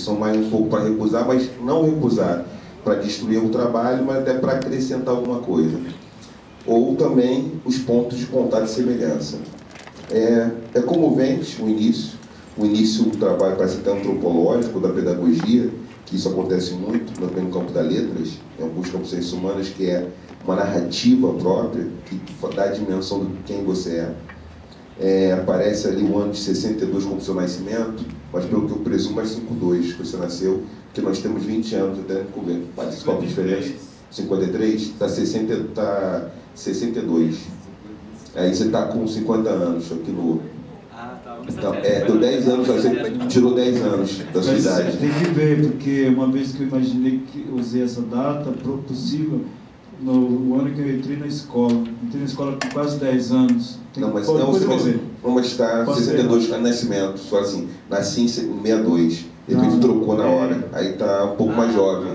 são mais um pouco para recusar, mas não recusar para destruir o trabalho, mas até para acrescentar alguma coisa. Ou também os pontos de contato e semelhança. É comovente o início do trabalho parece até antropológico, da pedagogia, que isso acontece muito também no campo das letras, em alguns campos de ciências humanas, que é uma narrativa própria, que dá a dimensão de quem você é. Aparece ali o ano de 62 como seu nascimento, mas pelo que eu presumo é 52 que você nasceu, porque nós temos 20 anos, até qual a diferença? 53? Está 62. Aí você está com 50 anos aqui no... Então, deu 10 anos, você tirou 10 anos da sua idade. Tem que ver, porque uma vez que eu imaginei que eu usei essa data, possível, no ano que eu entrei na escola. Entrei na escola com quase 10 anos. Não, mas não, vamos estar 62 de nascimento, só assim, nasci em 62, de repente trocou na hora, aí está um pouco mais jovem,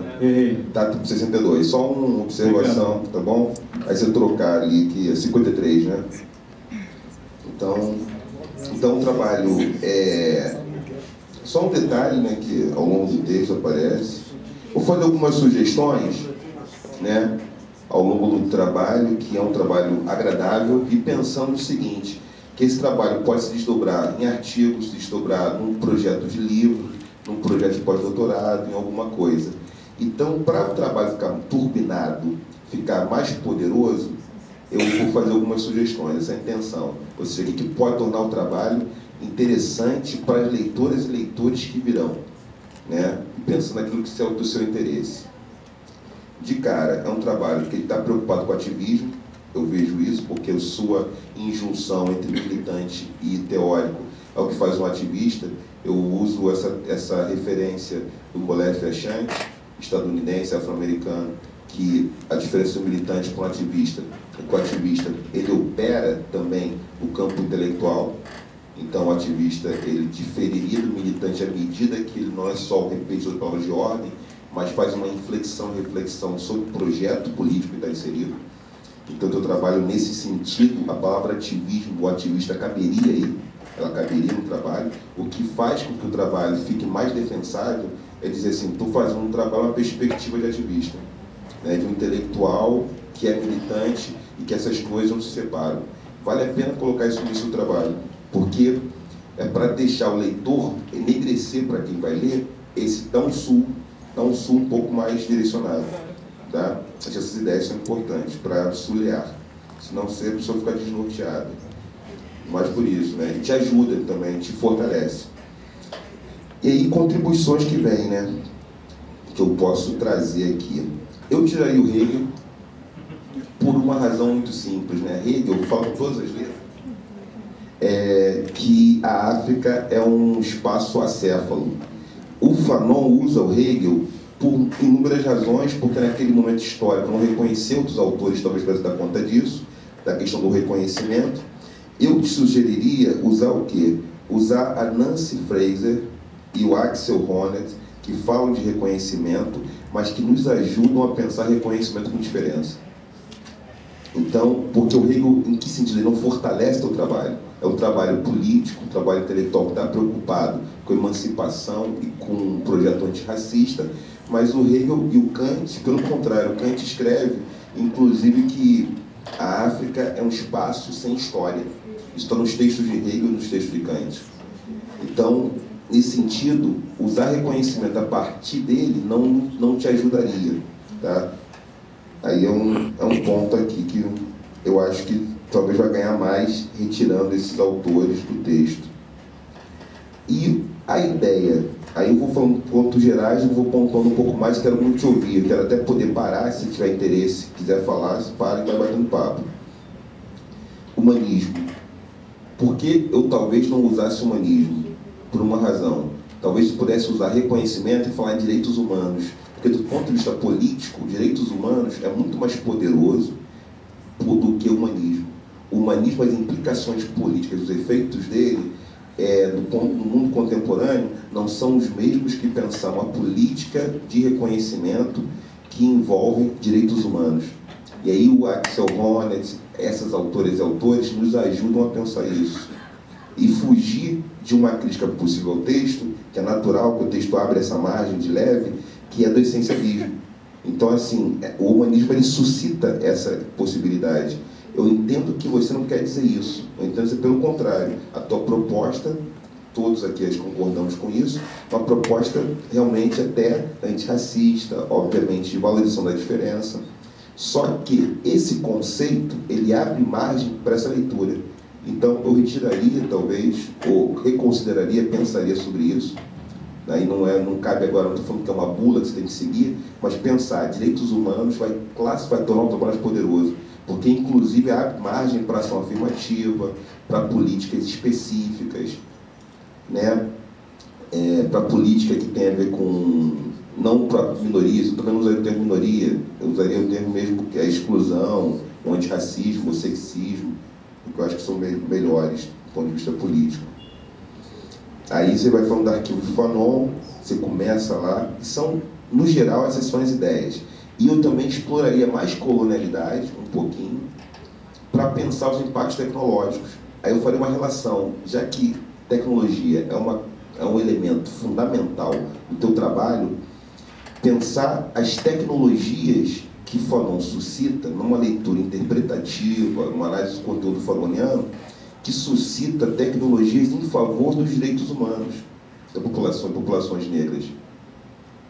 está com 62, só uma observação, tá bom? Aí você trocar ali, que é 53, né? Então o trabalho só um detalhe, né, que ao longo do texto aparece. Vou fazer algumas sugestões, né, ao longo do trabalho, que é um trabalho agradável, e pensando o seguinte, que esse trabalho pode se desdobrar em artigos, se desdobrar num projeto de livro, num projeto de pós-doutorado, em alguma coisa. Então, para o trabalho ficar turbinado, ficar mais poderoso, eu vou fazer algumas sugestões, essa é a intenção. Ou seja, o que pode tornar o trabalho interessante para as leitoras e leitores que virão, né? Pensando naquilo que é do seu interesse. De cara, é um trabalho que ele está preocupado com o ativismo, eu vejo isso, porque a sua injunção entre militante e teórico é o que faz um ativista. Eu uso essa referência do Molefe Achante, estadunidense, afro-americano, que a diferença do militante com o ativista é que o ativista ele opera também o campo intelectual. Então o ativista ele diferiria do militante à medida que ele não é só o repetidor de palavras de ordem, mas faz uma reflexão sobre o projeto político que está inserido. Então eu trabalho nesse sentido, a palavra ativismo, o ativista caberia aí, ela caberia no trabalho. O que faz com que o trabalho fique mais defensável é dizer assim, estou fazendo um trabalho, uma perspectiva de ativista, né, de um intelectual que é militante e que essas coisas não se separam. Vale a pena colocar isso no trabalho, porque é para deixar o leitor enegrecer para quem vai ler esse dá um sul um pouco mais direcionado. Tá? Essas ideias são importantes para sulear, senão a pessoa fica desnorteada. Mas por isso, né? Ele te ajuda também, te fortalece. E aí, contribuições que vêm, né? Que eu posso trazer aqui. Eu tiraria o Hegel por uma razão muito simples, né? Hegel fala com todas as letras que a África é um espaço acéfalo. O Fanon usa o Hegel por inúmeras razões, porque naquele momento histórico não reconheceu outros autores, talvez para dar conta disso, da questão do reconhecimento. Eu te sugeriria usar o quê? Usar a Nancy Fraser e o Axel Honneth, que falam de reconhecimento, mas que nos ajudam a pensar reconhecimento com diferença. Então, porque o Hegel, em que sentido? Ele não fortalece o trabalho. É um trabalho político, um trabalho intelectual que está preocupado com emancipação e com um projeto antirracista, mas o Hegel e o Kant, pelo contrário, o Kant escreve, inclusive, que a África é um espaço sem história. Isso está nos textos de Hegel e nos textos de Kant. Então, nesse sentido, usar reconhecimento a partir dele não te ajudaria. Tá? Aí é um ponto aqui que eu acho que talvez vai ganhar mais retirando esses autores do texto. E a ideia, aí eu vou falando pontos gerais, eu vou pontuando um pouco mais, quero muito te ouvir, quero até poder parar, se tiver interesse, quiser falar, se para e vai batendo papo. Humanismo. Por que eu talvez não usasse humanismo? Por uma razão. Talvez pudesse usar reconhecimento e falar em direitos humanos. Porque do ponto de vista político, direitos humanos é muito mais poderoso do que o humanismo. O humanismo, as implicações políticas, os efeitos dele, no mundo contemporâneo, não são os mesmos que pensar uma política de reconhecimento que envolve direitos humanos. E aí o Axel Honneth, essas autoras e autores, nos ajudam a pensar isso. e fugir de uma crítica possível ao texto, que é natural que o texto abra essa margem de leve, que é do essencialismo. Então, assim, o humanismo ele suscita essa possibilidade. Eu entendo que você não quer dizer isso, eu entendo que pelo contrário, a tua proposta, todos aqui concordamos com isso, uma proposta realmente até antirracista, obviamente de valorização da diferença, só que esse conceito, ele abre margem para essa leitura. Então, eu retiraria, talvez, ou reconsideraria, pensaria sobre isso. Aí não cabe agora, não estou falando que é uma bula que você tem que seguir, mas pensar, direitos humanos vai tornar o trabalho mais poderoso, porque inclusive abre margem para ação afirmativa, para políticas específicas, né? Para política que tem a ver com, não para minorias, eu também não usaria o termo minoria, eu usaria o termo mesmo que é a exclusão, o antirracismo, o sexismo, que eu acho que são melhores do ponto de vista político. Aí você vai falando do arquivo de Fanon, você começa lá, e são, no geral, essas são as ideias. E eu também exploraria mais colonialidade, um pouquinho, para pensar os impactos tecnológicos. Aí eu faria uma relação, já que tecnologia é um elemento fundamental do teu trabalho, pensar as tecnologias que Fanon suscita, numa leitura interpretativa, numa análise do conteúdo fanoniano, que suscita tecnologias em favor dos direitos humanos da populações negras.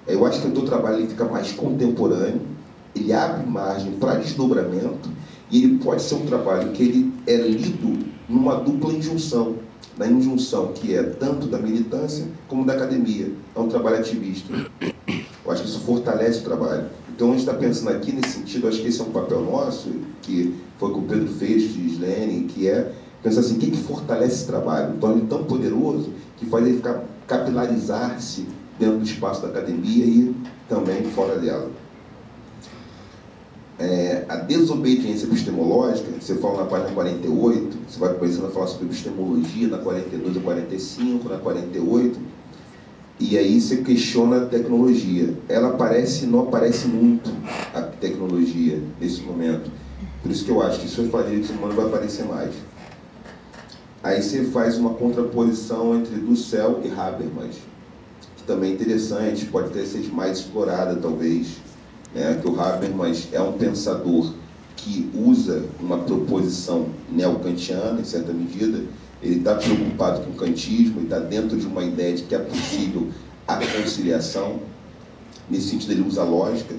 Eu acho que o teu trabalho ele fica mais contemporâneo, ele abre margem para desdobramento, e ele pode ser um trabalho que ele é lido numa dupla injunção, na injunção que é tanto da militância como da academia. É um trabalho ativista. Eu acho que isso fortalece o trabalho. Então, a gente está pensando aqui nesse sentido, acho que esse é um papel nosso, que foi com o Pedro fez, de Slene, que é pensar assim, o que fortalece esse trabalho? Torna ele tão poderoso que faz ele capilarizar-se dentro do espaço da academia e também fora dela. A desobediência epistemológica, você fala na página 48, você vai começando a falar sobre epistemologia na 42 a 45, na 48, e aí você questiona a tecnologia. Ela não aparece muito, a tecnologia, nesse momento. Por isso que eu acho que se você falar de direitos humanos vai aparecer mais. Aí você faz uma contraposição entre Dussel e Habermas, que também é interessante, pode até ser mais explorada, talvez, né? Que o Habermas é um pensador que usa uma proposição neocantiana, em certa medida. Ele está preocupado com o kantismo, ele está dentro de uma ideia de que é possível a conciliação. Nesse sentido, ele usa a lógica.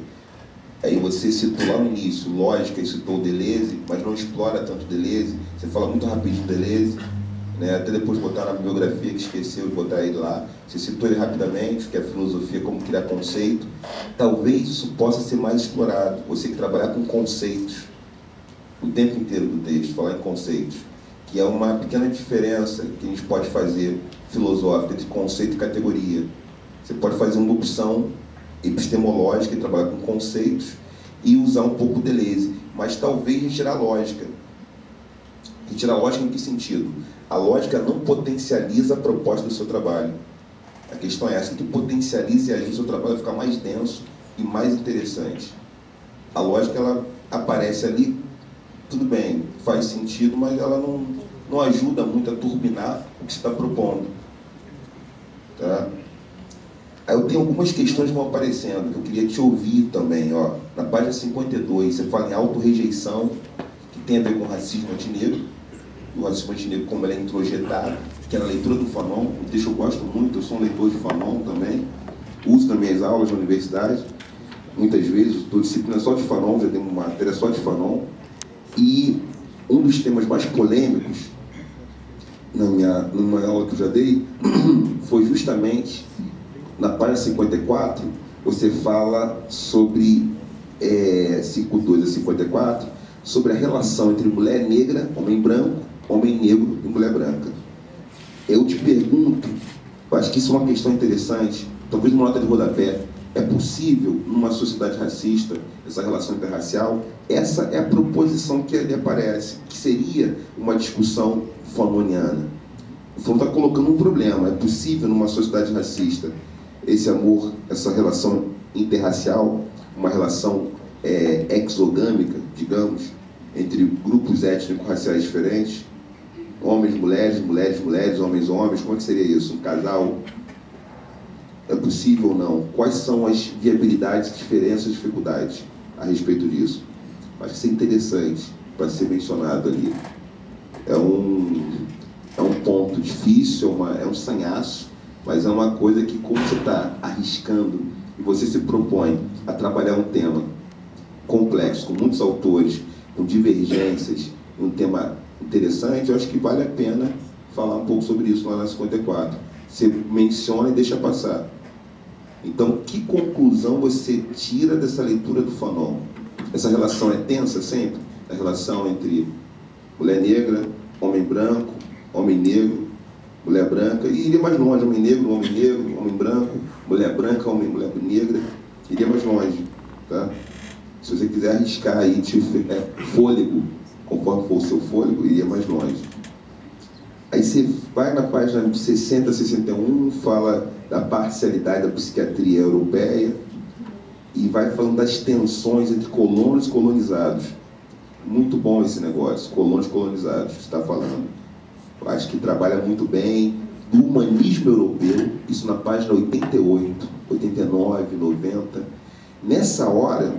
Aí você citou lá no início lógica e citou o Deleuze, mas não explora tanto Deleuze. Você fala muito rapidinho Deleuze, né? Até depois botar na bibliografia, que esqueceu de botar ele lá. Você citou ele rapidamente, que é a filosofia, como criar conceito. Talvez isso possa ser mais explorado. Você que trabalhar com conceitos o tempo inteiro do texto, falar em conceitos, que é uma pequena diferença que a gente pode fazer filosófica entre conceito e categoria. Você pode fazer uma opção epistemológica e trabalhar com conceitos e usar um pouco Deleuze, mas talvez retirar a lógica. Retirar a lógica em que sentido? A lógica não potencializa a proposta do seu trabalho. A questão é essa, que potencializa e ajuda o seu trabalho a ficar mais denso e mais interessante. A lógica, ela aparece ali, tudo bem, faz sentido, mas ela não ajuda muito a turbinar o que você está propondo. Tá? Aí eu tenho algumas questões que vão aparecendo, que eu queria te ouvir também. Ó. Na página 52, você fala em autorrejeição, que tem a ver com racismo antinegro, o racismo antinegro como ele é introjetado, que é na leitura do Fanon, um texto que eu gosto muito, eu sou um leitor de Fanon também, uso nas minhas aulas na universidade, muitas vezes, estou disciplina só de Fanon, já tenho uma matéria só de Fanon, e um dos temas mais polêmicos, numa aula que eu já dei, foi justamente, na página 54, você fala sobre, 52 a 54, sobre a relação entre mulher negra, homem branco, homem negro e mulher branca. Eu te pergunto, eu acho que isso é uma questão interessante, talvez uma nota de rodapé, é possível, numa sociedade racista, essa relação interracial? Essa é a proposição que ali aparece, que seria uma discussão fanoniana. O Fanon está colocando um problema, é possível, numa sociedade racista, esse amor, essa relação interracial, uma relação exogâmica, digamos, entre grupos étnico-raciais diferentes? Homens, mulheres, mulheres, mulheres, homens, homens, como é que seria isso? Um casal? É possível ou não? Quais são as viabilidades, diferenças, dificuldades a respeito disso? Acho que isso é interessante para ser mencionado ali. É um ponto difícil, é um sanhaço, mas é uma coisa que, como você está arriscando e você se propõe a trabalhar um tema complexo, com muitos autores, com divergências, um tema interessante, eu acho que vale a pena falar um pouco sobre isso lá na 54. Você menciona e deixa passar. Então, que conclusão você tira dessa leitura do Fanon? Essa relação é tensa sempre? A relação entre mulher negra, homem branco, homem negro, mulher branca, e iria mais longe, homem negro, homem branco, mulher branca, mulher negra, iria mais longe, tá? Se você quiser arriscar aí, fôlego, conforme for o seu fôlego, iria mais longe. Aí você vai na página 60, 61, fala da parcialidade da psiquiatria europeia e vai falando das tensões entre colonos e colonizados. Muito bom esse negócio, colonos e colonizados, você está falando. Eu acho que trabalha muito bem do humanismo europeu, isso na página 88, 89, 90. Nessa hora,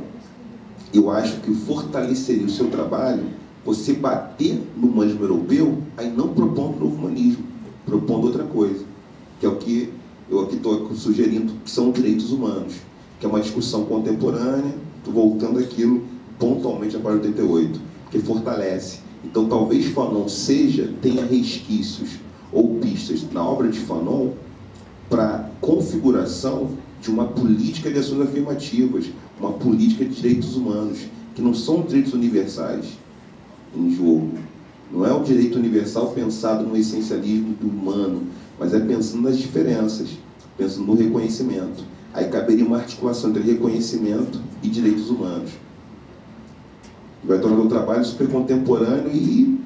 eu acho que fortaleceria o seu trabalho você bater no humanismo europeu, aí não propondo novo humanismo, propondo outra coisa, que é o que eu aqui estou sugerindo, que são direitos humanos, que é uma discussão contemporânea, estou voltando aquilo pontualmente à página 88, que fortalece. Então, talvez Fanon tenha resquícios ou pistas na obra de Fanon para configuração de uma política de ações afirmativas, uma política de direitos humanos, que não são direitos universais em jogo. Não é o direito universal pensado no essencialismo do humano, mas é pensando nas diferenças, pensando no reconhecimento. Aí caberia uma articulação entre reconhecimento e direitos humanos. Vai tornar o trabalho super contemporâneo e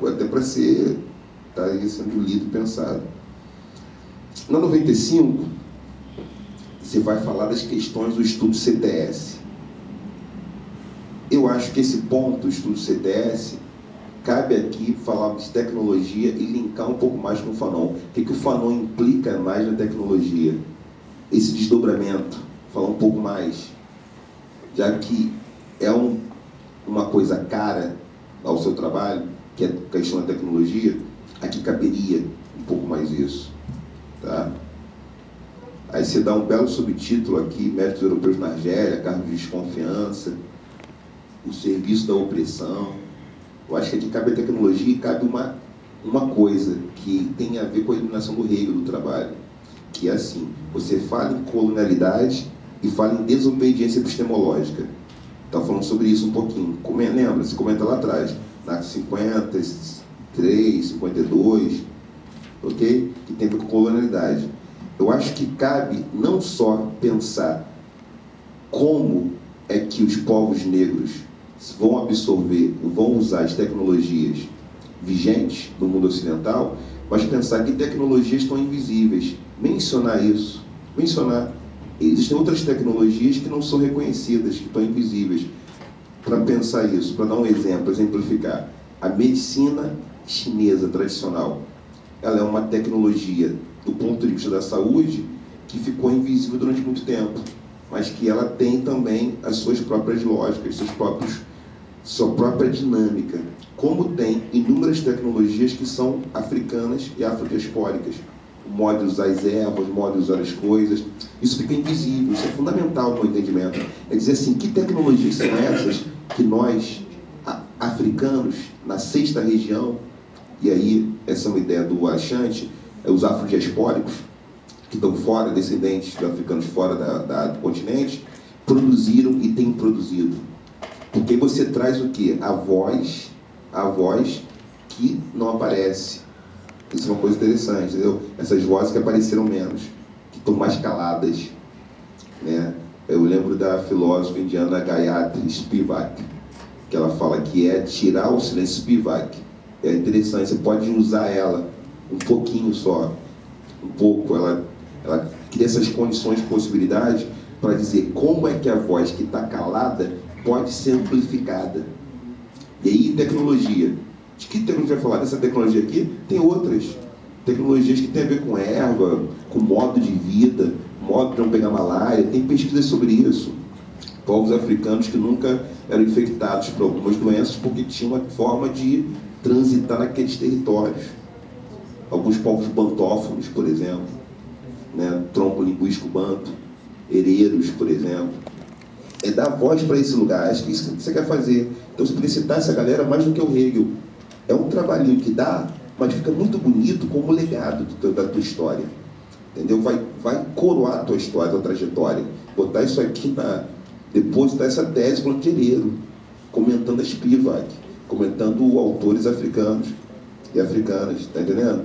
até para ser sendo lido e pensado. Na 95, você vai falar das questões do estudo CTS. Eu acho que esse ponto do estudo CTS cabe aqui falar de tecnologia e linkar um pouco mais com o Fanon. O que o Fanon implica mais na tecnologia? Esse desdobramento, falar um pouco mais, já que é uma coisa cara ao seu trabalho, que é a questão da tecnologia, aqui caberia um pouco mais isso, tá? Aí você dá um belo subtítulo aqui, Métodos Europeus na Argélia, cargo de desconfiança, o serviço da opressão. Eu acho que aqui cabe a tecnologia e cabe uma coisa que tem a ver com a eliminação do Hegel do trabalho, que é assim, você fala em colonialidade e fala em desobediência epistemológica. Está falando sobre isso um pouquinho. Lembra? Você comenta lá atrás, na 53, 52, ok? Que tem a ver com colonialidade. Eu acho que cabe não só pensar como é que os povos negros vão absorver, vão usar as tecnologias vigentes no mundo ocidental, mas pensar que tecnologias estão invisíveis. Mencionar isso. Mencionar. Existem outras tecnologias que não são reconhecidas, que estão invisíveis. Para pensar isso, para dar um exemplo, exemplificar. A medicina chinesa tradicional, ela é uma tecnologia, do ponto de vista da saúde, que ficou invisível durante muito tempo, mas que ela tem também as suas próprias lógicas, sua própria dinâmica, como tem inúmeras tecnologias que são africanas e afrodiaspóricas. O modo de usar as ervas, o modo de usar as coisas, isso fica invisível, isso é fundamental no entendimento. É dizer assim, que tecnologias são essas que nós, africanos, na 6ª região, e aí essa é uma ideia do Achante, os afrodiaspóricos, que estão fora, descendentes de africanos fora do continente, produziram e têm produzido. Porque você traz o quê? A voz que não aparece. Isso é uma coisa interessante, entendeu? Essas vozes que apareceram menos, que estão mais caladas, né? Eu lembro da filósofa indiana Gayatri Spivak, que ela fala que é tirar o silêncio Spivak. É interessante, você pode usar ela um pouquinho só, um pouco, ela cria essas condições de possibilidade para dizer como é que a voz que está calada pode ser amplificada. E aí, tecnologia. De que tecnologia vai falar? Dessa tecnologia aqui? Tem outras. Tecnologias que têm a ver com erva, com modo de vida, modo de não pegar malária. Tem pesquisas sobre isso. Povos africanos que nunca eram infectados por algumas doenças porque tinham uma forma de transitar naqueles territórios. Alguns povos bantófonos, por exemplo, né? Tronco linguístico banto, hereiros, por exemplo. É dar voz para esse lugar. Acho que isso que você quer fazer. Então você precisa citar essa galera mais do que o Hegel. É um trabalhinho que dá, mas fica muito bonito como legado da tua história. Entendeu? Vai coroar a tua história, a tua trajetória. Botar isso aqui depositar essa tese falando de Hereiro, comentando a Spivak, comentando autores africanos e africanas, está entendendo?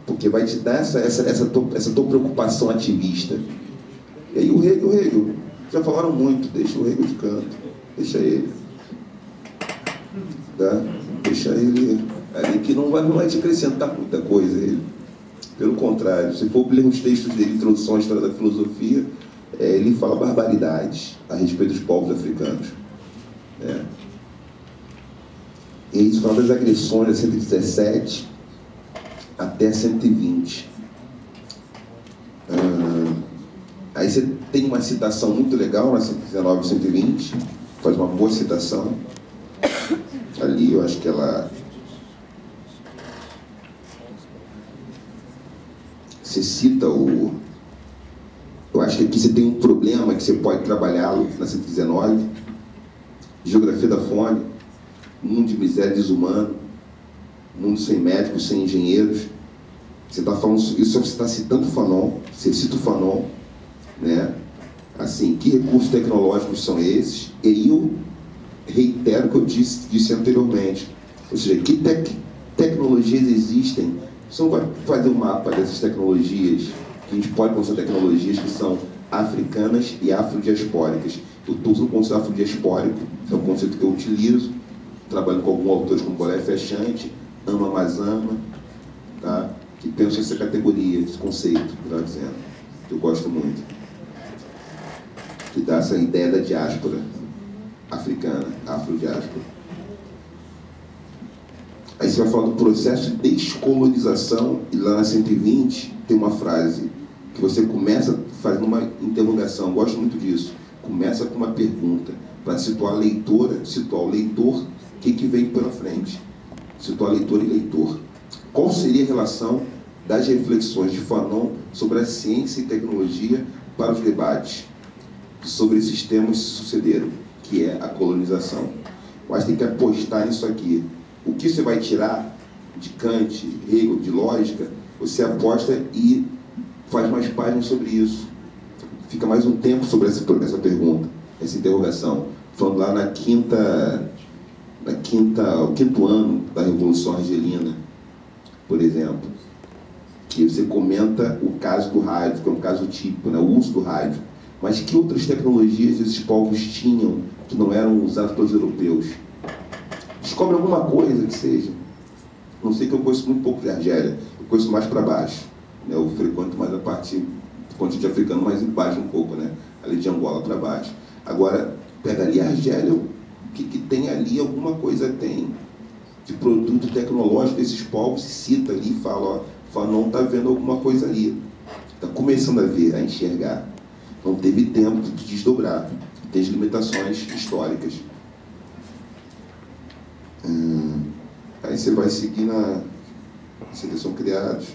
Porque vai te dar essa tua preocupação ativista. E aí o Hegel, já falaram muito, deixa o Hegel de canto, deixa ele. Tá? Deixa ele ali, que não vai te acrescentar muita coisa ele. Pelo contrário, se for ler os textos dele, Introdução à História da Filosofia, ele fala barbaridades a respeito dos povos africanos. E isso fala das agressões de 117 até 120. Aí você tem uma citação muito legal na 119 e 120, faz uma boa citação. Ali eu acho que ela... Você cita o... Eu acho que aqui você tem um problema que você pode trabalhá-lo na 119. Geografia da fome, mundo de miséria desumano, mundo sem médicos, sem engenheiros. Você está falando isso, você está citando o Fanon, você cita o Fanon, né? Assim, que recursos tecnológicos são esses? E aí eu reitero o que eu disse anteriormente. Ou seja, que tecnologias existem? Você não vai fazer um mapa dessas tecnologias, que a gente pode considerar tecnologias que são africanas e afrodiaspóricas. Eu estou usando o conceito afrodiaspórico, é um conceito que eu utilizo, trabalho com alguns autores como Boré Fechante, Ama Mazama, tá? Que pensam essa categoria, esse conceito, melhor dizendo, que eu gosto muito. Que dá essa ideia da diáspora africana, afrodiáspora. Aí você vai falar do processo de descolonização, e lá na 120 tem uma frase que você começa fazendo uma interrogação, gosto muito disso. Começa com uma pergunta, para situar a leitora, situar o leitor, o que vem pela frente. Situar leitor e leitor. Qual seria a relação das reflexões de Fanon sobre a ciência e tecnologia para os debates sobre esses temas que se sucederam, que é a colonização? Mas tem que apostar nisso aqui. O que você vai tirar de Kant, Hegel, de lógica, você aposta e faz mais páginas sobre isso. Fica mais um tempo sobre essa pergunta, essa interrogação. Falando lá o quinto ano da Revolução Argelina, por exemplo, que você comenta o caso do rádio, que é um caso típico, né? O uso do rádio. Mas que outras tecnologias esses povos tinham que não eram usadas pelos europeus? Descobre alguma coisa que seja. Não sei, que eu conheço muito pouco de Argélia, eu conheço mais para baixo, né? Eu frequento mais a parte do continente africano, mais embaixo um pouco, né? Ali de Angola para baixo. Agora, pega ali a Argélia, o que tem ali, alguma coisa tem de produto tecnológico desses povos, se cita ali e fala, Fanon está vendo alguma coisa ali, está começando a ver, a enxergar. Não teve tempo de desdobrar, tem as limitações históricas. Aí você vai seguir na seleção criados,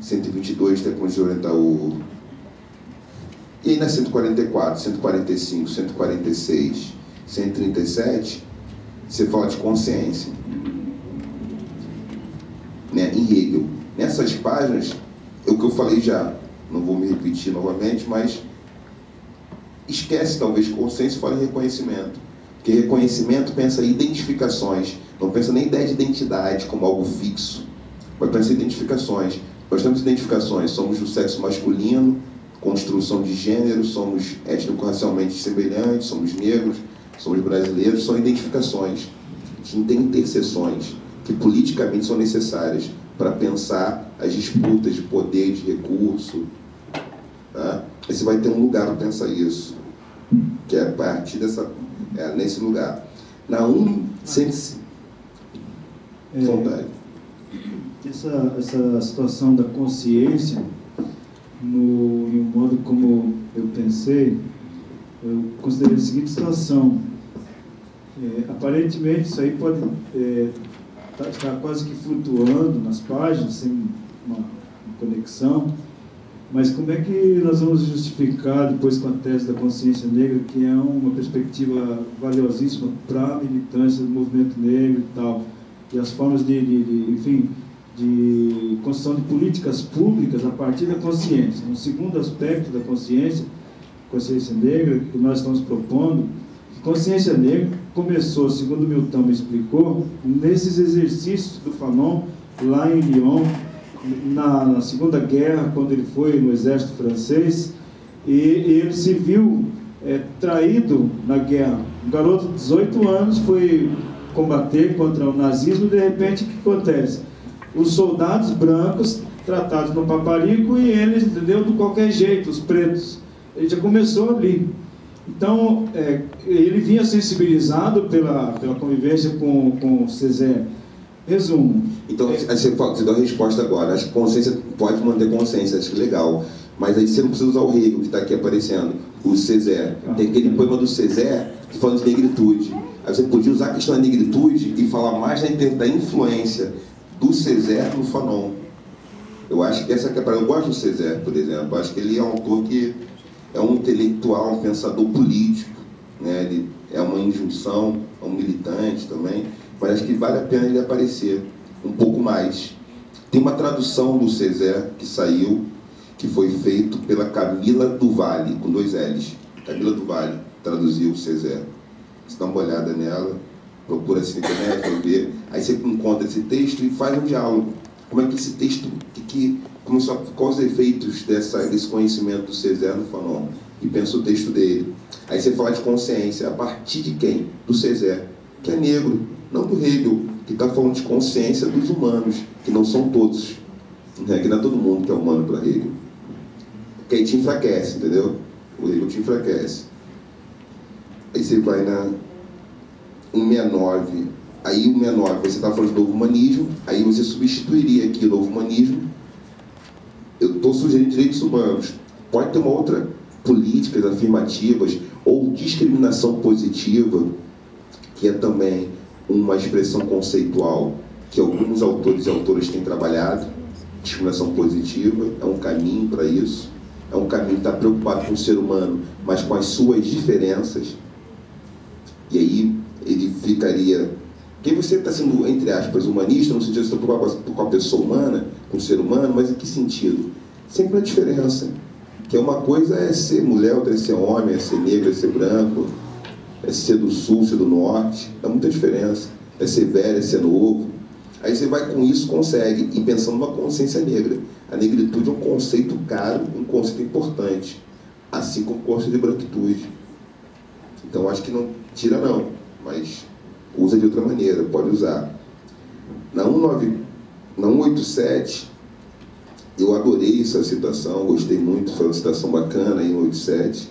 122, tecnologia oriental. E aí na 144, 145, 146, 137, você fala de consciência, né? Em Hegel. Nessas páginas, é o que eu falei já, não vou me repetir novamente, mas esquece talvez consciência e fala em reconhecimento. Porque reconhecimento pensa em identificações, não pensa nem ideia de identidade como algo fixo, mas pensa em identificações. Nós temos identificações, somos do sexo masculino, construção de gênero, somos étnico-racialmente semelhantes, somos negros, somos brasileiros, são identificações. A gente não tem interseções que politicamente são necessárias para pensar as disputas de poder, de recurso. Tá? Aí você vai ter um lugar para pensar isso, que é a partir nesse lugar. Na Vontade. Essa situação da consciência, no modo como eu pensei, eu considerei a seguinte situação. Aparentemente, isso aí pode estar quase que flutuando nas páginas, sem uma conexão, mas como é que nós vamos justificar, depois com a tese da consciência negra, que é uma perspectiva valiosíssima para a militância do movimento negro e tal, e as formas enfim, de construção de políticas públicas a partir da consciência. Um segundo aspecto da consciência negra, que nós estamos propondo, que consciência negra começou, segundo Milton me explicou, nesses exercícios do Fanon, lá em Lyon, na Segunda Guerra, quando ele foi no exército francês, e ele se viu traído na guerra. Um garoto de 18 anos foi combater contra o nazismo, e de repente o que acontece? Os soldados brancos tratados no paparico e eles, entendeu, de qualquer jeito, os pretos. Ele já começou ali. Então, ele vinha sensibilizado pela convivência com o Césaire. Resumo. Então, você deu a resposta agora. Acho que consciência pode manter consciência, acho que legal. Mas aí você não precisa usar o Hegel, que está aqui aparecendo, o Césaire. Tem aquele poema do Césaire que fala de negritude. Aí você podia usar a questão da negritude e falar mais da influência do Césaire no Fanon. Eu acho que essa que é para. Eu gosto do Césaire, por exemplo. Eu acho que ele é um autor que é um intelectual, um pensador político, né? Ele é uma injunção, é um militante também, mas acho que vale a pena ele aparecer um pouco mais. Tem uma tradução do Césaire que saiu, que foi feito pela Camila do Vale, com 2 L's. Camila do Vale traduziu o Césaire. Você dá uma olhada nela, procura assim na internet, vai ver. Aí você encontra esse texto e faz um diálogo. Como é que esse texto, quais os efeitos desse conhecimento do Césaire no Fanon? E pensa o texto dele. Aí você fala de consciência, a partir de quem? Do Césaire, que é negro, não do Hegel, que está falando de consciência dos humanos, que não são todos, né? Que não é todo mundo que é humano para Hegel. Porque aí te enfraquece, entendeu? O Hegel te enfraquece. Aí você vai na 169, aí 169 você está falando de novo humanismo, aí você substituiria aqui o novo humanismo. Eu estou sugerindo direitos humanos. Pode ter uma outra políticas afirmativas ou discriminação positiva, que é também uma expressão conceitual que alguns autores e autoras têm trabalhado. Discriminação positiva é um caminho para isso, é um caminho que está preocupado com o ser humano, mas com as suas diferenças. E aí ele ficaria... Porque você está sendo, entre aspas, humanista, no sentido de você está preocupado com a pessoa humana, com o ser humano, mas em que sentido? Sempre a diferença. Que é uma coisa é ser mulher, outra é ser homem, é ser negro, é ser branco, é ser do sul, ser do norte. Dá muita diferença. É ser velho, é ser novo. Aí você vai com isso, consegue, e pensando numa consciência negra. A negritude é um conceito caro, um conceito importante, assim como o conceito de branquitude. Então acho que não tira não, mas usa de outra maneira, pode usar. Na 187, eu adorei essa citação, gostei muito, foi uma citação bacana em 187,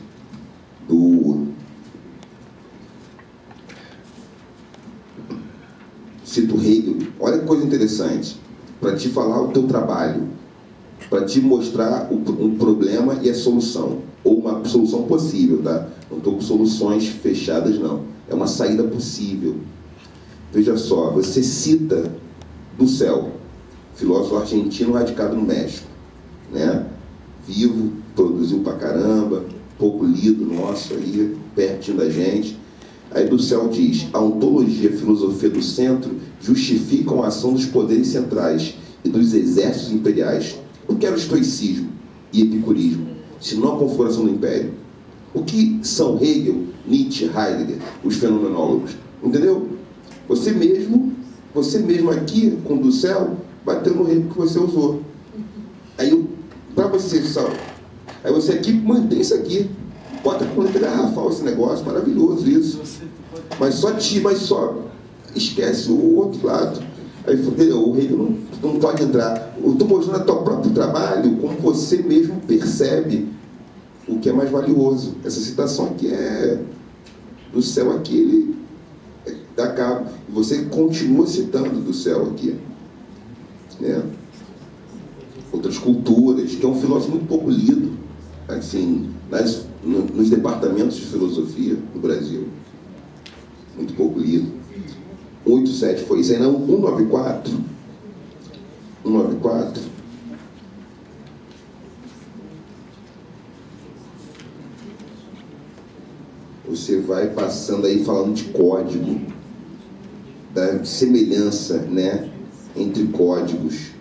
cito Hegel. Olha que coisa interessante, para te falar o teu trabalho, para te mostrar um problema e a solução, ou uma solução possível, tá? Não estou com soluções fechadas, não. É uma saída possível. Veja só, você cita Dussel, filósofo argentino radicado no México, né? Vivo, produziu pra caramba, pouco lido, nosso, aí, pertinho da gente. Aí Dussel diz: a ontologia e a filosofia do centro justificam a ação dos poderes centrais e dos exércitos imperiais. O que era o estoicismo e epicurismo, se não a configuração do império? O que são Hegel, Nietzsche, Heidegger, os fenomenólogos? Entendeu? Você mesmo aqui, com o Dussel, bateu no Hegel que você usou. Aí, para você só... Aí você aqui mantém isso aqui. Bota com letra garrafal esse negócio, maravilhoso isso. Mas só esquece o outro lado. Aí o Hegel não pode entrar. Eu estou mostrando o teu próprio trabalho, como você mesmo percebe o que é mais valioso. Essa citação aqui é do céu, aqui ele dá cabo. E você continua citando do céu aqui, né? Outras culturas, que é um filósofo muito pouco lido, assim, nos departamentos de filosofia no Brasil. Muito pouco lido. 187 foi isso. Aí não, 194. 194. Você vai passando aí falando de código, da semelhança, né, entre códigos.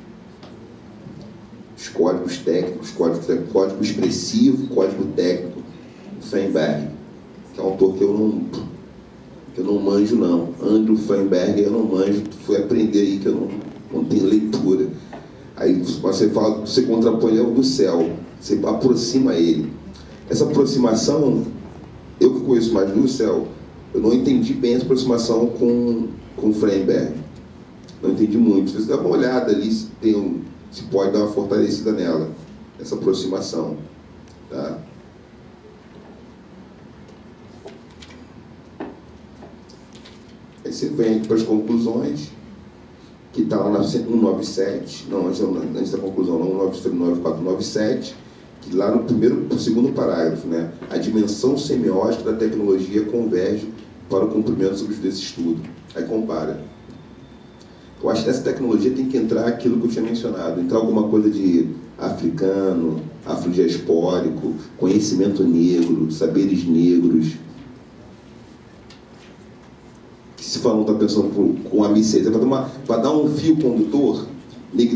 Os códigos técnicos, código expressivo, código técnico. Feinberg, que é um autor que eu não manjo, não. Andrew Feinberg, eu não manjo, fui aprender aí que eu não tenho leitura. Aí você contrapõe o do céu, você aproxima ele. Essa aproximação, eu que conheço mais do céu, eu não entendi bem essa aproximação com Feinberg. Não entendi muito. Se você dá uma olhada ali, se pode dar uma fortalecida nela, essa aproximação. Tá? Aí você vem para as conclusões, que está lá na 197, não, antes da conclusão, não, 19497, que lá no segundo parágrafo, né, a dimensão semiótica da tecnologia converge para o cumprimento desse estudo. Aí compara. Eu acho que essa tecnologia tem que entrar aquilo que eu tinha mencionado, entrar alguma coisa de africano, afrodiaspórico, conhecimento negro, saberes negros. Se falam, está pensando com a micese, para dar um fio condutor,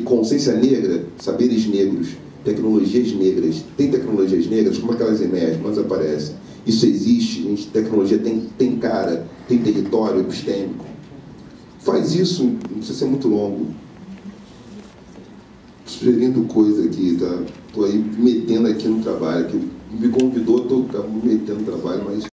consciência negra, saberes negros, tecnologias negras. Tem tecnologias negras? Como é que elas emergem? Como elas aparecem? Isso existe, gente. Tecnologia tem cara, tem território epistêmico. Faz isso, não precisa ser muito longo. Sugerindo coisa aqui, tá? Estou aí metendo aqui no trabalho, que me convidou, estou metendo